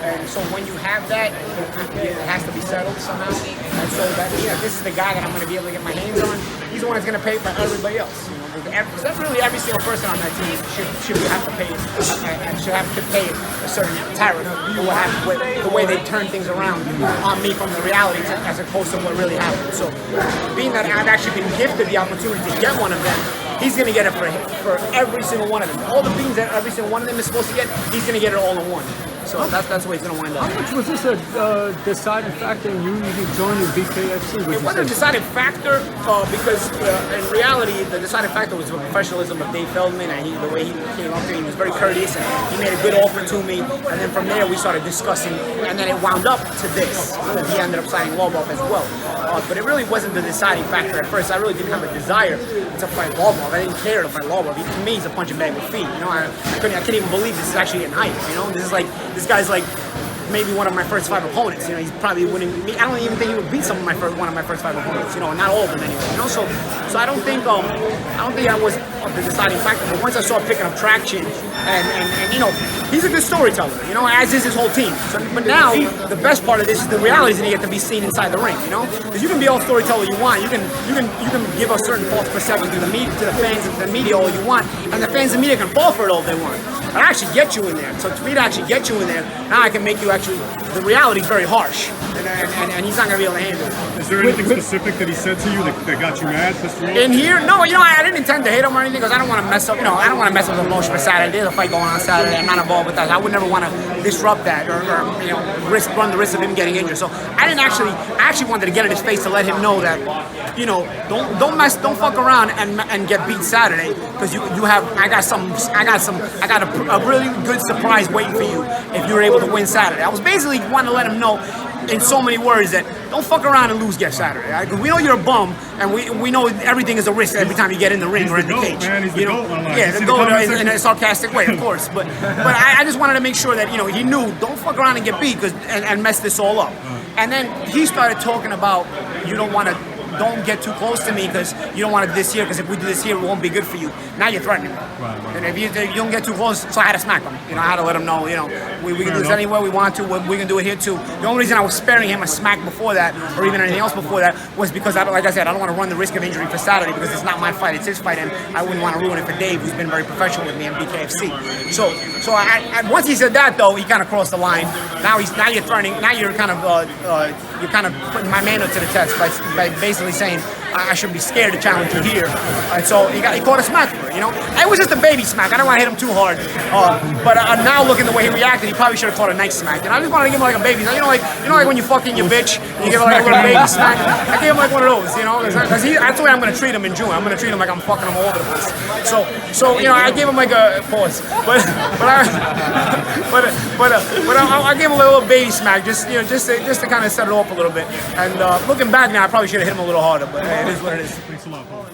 And so when you have that, it has to be settled somehow. And so that, this is the guy that I'm going to be able to get my hands on. He's the one that's going to pay for everybody else. Because really every single person on that team should have to pay a certain tariff for the way they turn things around on me from the reality as opposed to what really happened. So being that I've actually been gifted the opportunity to get one of them, he's going to get it for every single one of them. All the beans that every single one of them is supposed to get, he's going to get it all in one. So that's the way it's going to wind up. How much was this a deciding factor in you joining BKFC? It wasn't a deciding factor because in reality, the deciding factor was the professionalism of Dave Feldman and the way he came up to me. He was very courteous and he made a good offer to me. And then from there, we started discussing. And then it wound up to this. He ended up signing Lobov as well. But it really wasn't the deciding factor at first. I really didn't have a desire to fight Lobov. I didn't care to fight Lobov. To me, he's a punching bag with feet. I can't even believe this is actually getting hype. This guy's like maybe one of my first 5 opponents. He's probably winning. I don't even think he would beat one of my first 5 opponents. Not all of them anyway. So I don't think that was the deciding factor. But once I saw picking up traction, and he's a good storyteller. As is his whole team. But now the best part of this is the reality is that you get to be seen inside the ring. Because you can be all storyteller you want. You can give a certain false perception to the fans and the media all you want, and the fans and media can fall for it all they want. But I actually get you in there. So for me to actually get you in there, now I can make you actually. The reality is very harsh, and he's not going to be able to handle it. Is there anything specific that he said to you that got you mad? In here? No, I didn't intend to hit him or anything because I don't want to mess up. I don't want to mess up the promotion for Saturday. There's a fight going on Saturday. I'm not involved with that. I would never want to disrupt that or run the risk of him getting injured. So I actually wanted to get in his face to let him know that, don't fuck around and get beat Saturday because I got a really good surprise waiting for you if you're able to win Saturday. I was basically wanting to let him know in so many words that don't fuck around and lose Saturday. Right? Because we know you're a bum, and we know everything is a risk every time you get in the ring or in the cage. Man, the goat. The goat in a sarcastic way, of course. But I just wanted to make sure that he knew don't fuck around and get beat and mess this all up. And then he started talking about don't get too close to me because you don't want it this year because if we do this here, it won't be good for you. Now you're threatening me. Right. And if you don't get too close, so I had to smack him. I had to let him know, we can do this anywhere we want to. We can do it here too. The only reason I was sparing him a smack before that or even anything else before that was because, like I said, I don't want to run the risk of injury for Saturday because it's not my fight, it's his fight, and I wouldn't want to ruin it for Dave, who's been very professional with me in BKFC. So once he said that, though, he kind of crossed the line. Now you're threatening. Now you're kind of putting my manhood to the test by basically saying I shouldn't be scared to challenge you here. And so he caught a smack for it, It was just a baby smack. I don't want to hit him too hard. But now looking the way he reacted, he probably should have caught a nice smack. I just wanted to give him like a baby. Like when you're fucking your bitch and you give her like a little baby smack. I gave him like one of those, Because that's the way I'm going to treat him in June. I'm going to treat him like I'm fucking him all over the place. So I gave him like a pause. But I gave him a little baby smack just to kind of set it off a little bit. And looking back now, I probably should have hit him a little harder. But it is what it is. Thanks a lot, Paul.